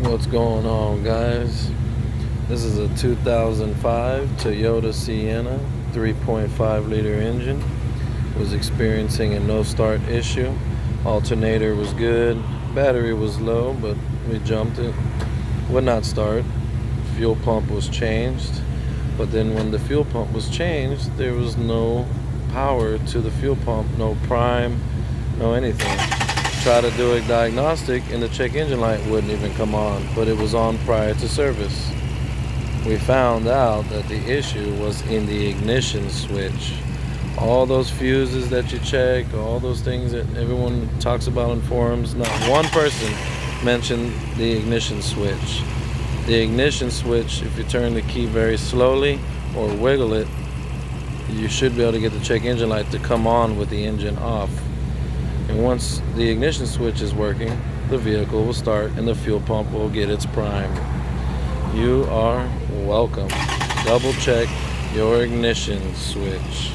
What's going on, guys? This is a 2005 Toyota Sienna 3.5 liter engine. Was experiencing a no start issue. Alternator was good, battery was low, but we jumped it. Would not start. Fuel pump was changed, but then when the fuel pump was changed, there was no power to the fuel pump, no prime, no anything. Try to do a diagnostic and the check engine light wouldn't even come on, but it was on prior to service. We found out that the issue was in the ignition switch. All those fuses that you check, all those things that everyone talks about in forums, not one person mentioned the ignition switch. The ignition switch, if you turn the key very slowly or wiggle it, you should be able to get the check engine light to come on with the engine off. And once the ignition switch is working, the vehicle will start and the fuel pump will get its prime. You are welcome. Double check your ignition switch.